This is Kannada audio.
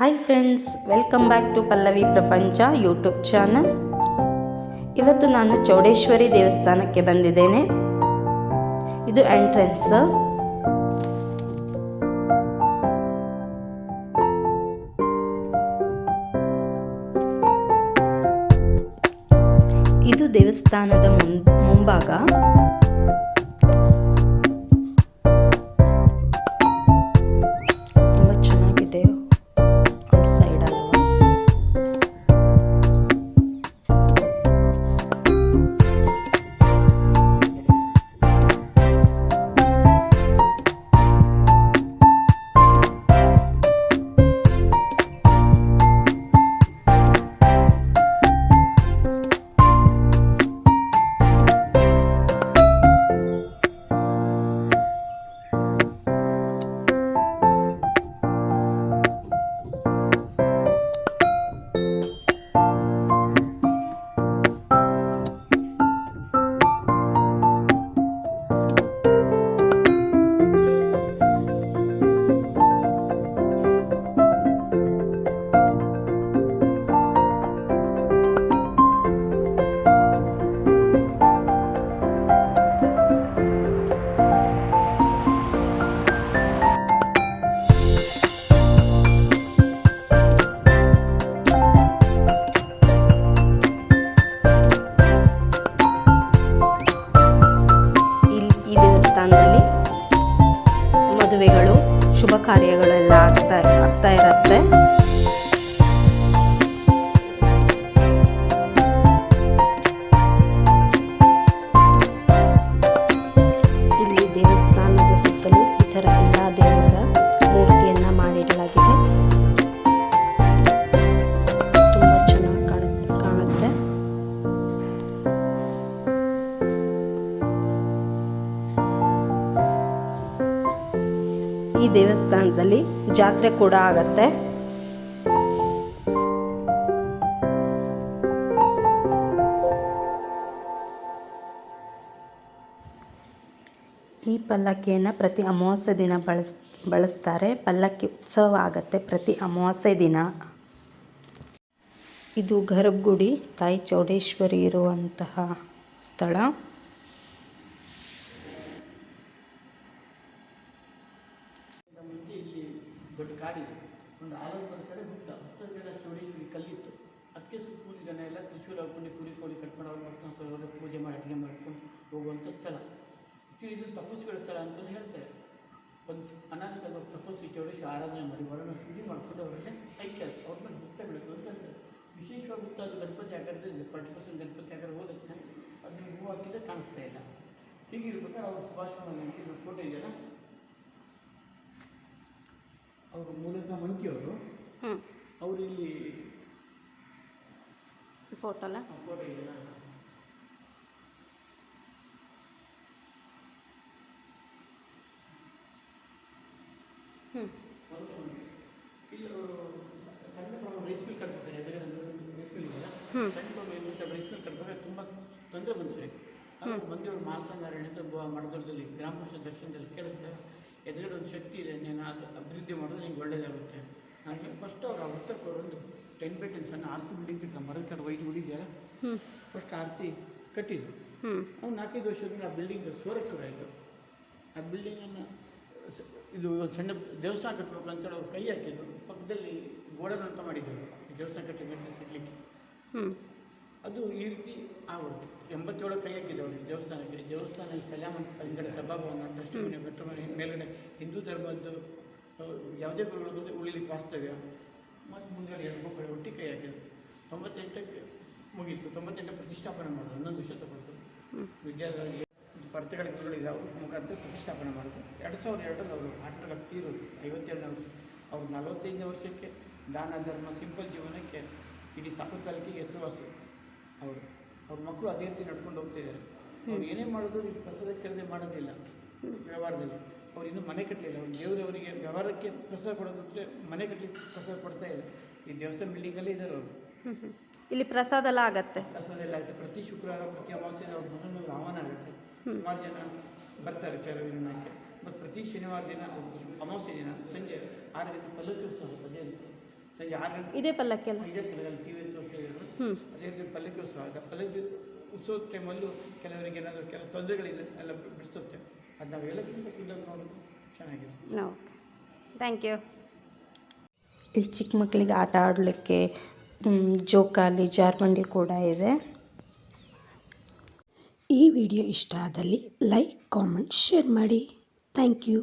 Hi friends, welcome back to Pallavi Prapancha YouTube channel. ಇವತ್ತು ನಾನು ಚೌಡೇಶ್ವರಿ ದೇವಸ್ಥಾನಕ್ಕೆ ಬಂದಿದ್ದೇನೆ. ಇದು ಎಂಟ್ರೆನ್ಸ್. ಇದು ದೇವಸ್ಥಾನದ ಮುಂಭಾಗ. ಮದುವೆಗಳು, ಶುಭ ಕಾರ್ಯಗಳೆಲ್ಲ ಆಗ್ತಾ ಇರುತ್ತೆ. ಇಲ್ಲಿ ದೇವಸ್ಥಾನದ ಸುತ್ತಲೂ ಈ ಥರ ಎಲ್ಲ ದೇವರ ಮೂರ್ತಿಯನ್ನ ಮಾಡಿಡಲಾಗಿದೆ. ತುಂಬ ಚೆನ್ನಾಗಿ ಕಾಣುತ್ತೆ. ಈ ದೇವಸ್ಥಾನದಲ್ಲಿ ಜಾತ್ರೆ ಕೂಡ ಆಗತ್ತೆ. ಈ ಪಲ್ಲಕ್ಕಿಯನ್ನು ಪ್ರತಿ ಅಮಾವಾಸ್ಯೆ ದಿನ ಬಳಸ್ತಾರೆ. ಪಲ್ಲಕ್ಕಿ ಉತ್ಸವ ಆಗತ್ತೆ ಪ್ರತಿ ಅಮಾವಾಸ್ಯೆ ದಿನ. ಇದು ಗರ್ಭಗುಡಿ, ತಾಯಿ ಚೌಡೇಶ್ವರಿ ಇರುವಂತಹ ಸ್ಥಳ. ದೊಡ್ಡ ಕಾಡಿದೆ. ಒಂದು 60 ಕಡೆ ಹುತ್ತದ ಚೌಡೇಶ್ವರಿ ಕಲ್ಲಿತ್ತು. ಅದಕ್ಕೆ ಸುತ್ತಮುತ್ತ ಜನ ಎಲ್ಲ ತ್ರಿಶೂಲ ಹಾಕೊಂಡು ಕುರಿ ಕೋಳಿ ಕಟ್ಕೊಂಡು ಅವ್ರು ಮಾಡ್ಕೊಂಡು ಪೂಜೆ ಮಾಡಿ ಅಡುಗೆ ಮಾಡ್ಕೊಂಡು ಹೋಗುವಂಥ ಸ್ಥಳ. ಇದು ತಪಸ್ಸುಗಳ ಸ್ಥಳ ಅಂತಲೇ ಹೇಳ್ತಾರೆ. ಒಂದು ಅನಾಥಿಕ ತಪಸ್ವಿ ಚೌಡೇಶ್ವರಿ ಆರಾಧನೆ ಮಾಡಿ ಹೊರನ ಶುದ್ಧಿ ಮಾಡ್ಕೊಂಡು ಅವರಲ್ಲೇ ಐಕ್ಯ ಅವ್ರ ಮೇಲೆ ಹುತ್ತ ಬೆಳೆದು ಅಂತ ಹೇಳ್ತಾರೆ. ವಿಶೇಷವಾಗಿ ಹುತ್ತ ಅದು ಗಣಪತಿ ಆಕಾರದಲ್ಲಿ 40% ಗಣಪತಿ ಆಕಾರ ಹೋಗುತ್ತೆ. ಅದನ್ನು ಹೂ ಹಾಕಿದ್ರೆ ಕಾಣಿಸ್ತಾ ಇಲ್ಲ. ಹೀಗಿರ್ಬೇಕಾದ್ರೆ ಅವ್ರ ಸುಭಾಷ್ ಫೋಟೋ ಇದೆಯಲ್ಲ, ಅವರು ಮೂಲತಃ ಮಂಕಿಯವರು. ಅವರು ಇಲ್ಲಿ ಫೋಟೋ ಇದೆಯಲ್ಲ, ಇಲ್ಲಿ ಸಣ್ಣ ಪ್ರಮಾಣ ರೈಸ್ ಮಿಲ್ ಕಟ್ತಾರೆ. ರೈಸ್ ಮಿಲ್ ಇದೆಯಲ್ಲ, ಸಣ್ಣ ಪ್ರಮಾಣ ರೈಸ್ ಮಿಲ್ ಕಟ್ತಾರೆ. ತುಂಬ ತೊಂದರೆ ಬಂದಿದೆ. ಮಂದಿಯವರು ಮಾಲ್ಸಂಗಾರಣೆ ಅಂತ ಮಠದಲ್ಲಿ ಗ್ರಾಮ ಪಂಚಾಯತ್ ದರ್ಶನದಲ್ಲಿ ಕೇಳಿಸ್ತಾರೆ. ಎದುರುಗಡೆ ಒಂದು ಶಕ್ತಿ ಇದೆ, ನೀನು ಅದು ಅಭಿವೃದ್ಧಿ ಮಾಡೋದು ನಿಂಗೆ ಒಳ್ಳೆಯದಾಗುತ್ತೆ. ನನಗೆ ಫಸ್ಟ್ ಅವ್ರು ವೃತ್ತಕ್ಕೆ ಒಂದು 10 ಬೈ 10 ಸಣ್ಣ ಆರ್ಸಿ ಬಿಲ್ಡಿಂಗ್ ಇತ್ತು. ಮರದ ಕಡೆ ವೈಟ್ ಬಿಡಿದೆಯಲ್ಲ, ಫಸ್ಟ್ ಆರ್ತಿ ಕಟ್ಟಿದ್ದು. ಅವ್ನು 4-5 ವರ್ಷದಿಂದ ಆ ಬಿಲ್ಡಿಂಗ್ ಸೋರಕ್ಕೆ ಶುರು ಆಯಿತು. ಆ ಬಿಲ್ಡಿಂಗನ್ನು ಇದು ಒಂದು ಸಣ್ಣ ದೇವಸ್ಥಾನ ಕಟ್ಟಬೇಕು ಅಂತೇಳಿ ಅವ್ರು ಕೈ ಹಾಕಿದ್ರು. ಪಕ್ಕದಲ್ಲಿ ಗೋಡನ್ ಅಂತ ಮಾಡಿದ್ದರು ದೇವಸ್ಥಾನ ಕಟ್ಟಲಿಕ್ಕೆ. ಅದು ಈ ರೀತಿ ಆಗೋದು. 87 ಕೈ ಹಾಕಿದ್ದವರು ದೇವಸ್ಥಾನಕ್ಕೆ. ದೇವಸ್ಥಾನ ಕಲ್ಯಾಣ ಹಿಂದ್ಗಡೆ ಸಭಾಭವನ, ಟ್ರಸ್ಟ್ ಮೇಲ್ಗಡೆ ಹಿಂದೂ ಧರ್ಮದ್ದು ಯಾವುದೇ ಗುರುಗಳು ಉಳಿಲಿಕ್ಕೆ ವಾಸ್ತವ್ಯ. ಮತ್ತು ಮುಂದ್ಗಡೆ 2 ಮಕ್ಕಳು ಒಟ್ಟಿಗೆ ಕೈ ಹಾಕಿದ್ರು. 98ಕ್ಕೆ ಮುಗೀತು. 98 ಪ್ರತಿಷ್ಠಾಪನೆ ಮಾಡೋದು. 11 ಶತಪಟ್ಟು ವಿದ್ಯಾರ್ಥಿಗಳಿಗೆ ಸ್ಪರ್ಧೆಗಳ ಗುರುಗಳಿದೆ, ಅವ್ರ ಮುಖಾಂತರ ಪ್ರತಿಷ್ಠಾಪನೆ ಮಾಡೋದು. 2002 ಅವರು ಆಟಗಳ ತೀರೋದು. 52 ಅವ್ರು 45ನೇ ವರ್ಷಕ್ಕೆ ದಾನ ಧರ್ಮ ಸಿಂಪಲ್ ಜೀವನಕ್ಕೆ ಇಡೀ ಸಾಕು ತಾಲೂಕಿಗೆ ಹೆಸರುವಾಸಿ. ಅವ್ರ ಮಕ್ಕಳು ಅದೇ ರೀತಿ ನಡ್ಕೊಂಡು ಹೋಗ್ತಿದ್ದಾರೆ. ಅವ್ರು ಏನೇ ಮಾಡಿದ್ರು ಇಲ್ಲಿ ಪ್ರಸಾದ ಕೇಳದೆ ಮಾಡೋದಿಲ್ಲ. ವ್ಯವಹಾರದಲ್ಲಿ ಅವ್ರು ಇನ್ನೂ ಮನೆ ಕಟ್ಟಲಿಲ್ಲ. ಅವ್ರು ದೇವರವರಿಗೆ ವ್ಯವಹಾರಕ್ಕೆ ಪ್ರಸಾದ ಕೊಡೋದಂದರೆ ಮನೆ ಕಟ್ಟಲಿಕ್ಕೆ ಪ್ರಸಾದ ಕೊಡ್ತಾ ಇದೆ. ಈ ದೇವಸ್ಥಾನ ಬಿಲ್ಡಿಂಗಲ್ಲೇ ಇದ್ದಾರೆ ಅವರು. ಇಲ್ಲಿ ಪ್ರಸಾದ ಎಲ್ಲ ಆಗತ್ತೆ. ಪ್ರಸಾದ ಎಲ್ಲ ಆಗುತ್ತೆ. ಪ್ರತಿ ಶುಕ್ರವಾರ ಪ್ರತಿ ಅಮಾವಾಸ್ಯೆ ಅವ್ರ ಮನೆಯಲ್ಲಿ ಆಹ್ವಾನ ಆಗುತ್ತೆ. ಸುಮಾರು ಜನ ಬರ್ತಾರೆ ಕೆಲವಿನಕ್ಕೆ. ಮತ್ತು ಪ್ರತಿ ಶನಿವಾರ ದಿನ ಅಮಾವಾಸ್ಯೆ ದಿನ ಸಂಜೆ 6 ಗಂಟೆ ಪಲ್ಲಕ್ಕಿ ಉತ್ಸವ ಅದೇ ರೀತಿ ಯಾರು ಇದೇ ಪಲ್ಲಕ್ಕೆಲ್ಲ ಇದೇ ಪಲ್ಲಕ್ಕಲ್ಲಿ ಟಿ ವಿ ತೋರಿಸ್ತಿದ್ರು. ಅದೇ ರೀತಿ ಪಲ್ಲಕ್ಕಿ ಉತ್ಸವ ಪಲ್ಲಕ್ಕಿ ಉತ್ಸವದ ಟೈಮಲ್ಲೂ ಕೆಲವರಿಗೆ ಏನಾದರೂ ಕೆಲವು ತೊಂದರೆಗಳಿದೆ ಎಲ್ಲ ಬಿಡಿಸುತ್ತೆ. ಅದು ನಾವು ಹೇಳೋಕ್ಕಿಂತ ಖುದ್ದಾಗಿ ನೋಡೋದು ಚೆನ್ನಾಗಿದೆ. Thank you. ಇಲ್ಲಿ ಚಿಕ್ಕ ಮಕ್ಕಳಿಗೆ ಆಟ ಆಡಲಿಕ್ಕೆ ಜೋಕಾಲಿ ಜಾರ್ಬಂಡಿ ಕೂಡ ಇದೆ. ಈ ವಿಡಿಯೋ ಇಷ್ಟ ಆದಲ್ಲಿ ಲೈಕ್ ಕಾಮೆಂಟ್ ಶೇರ್ ಮಾಡಿ. Thank you.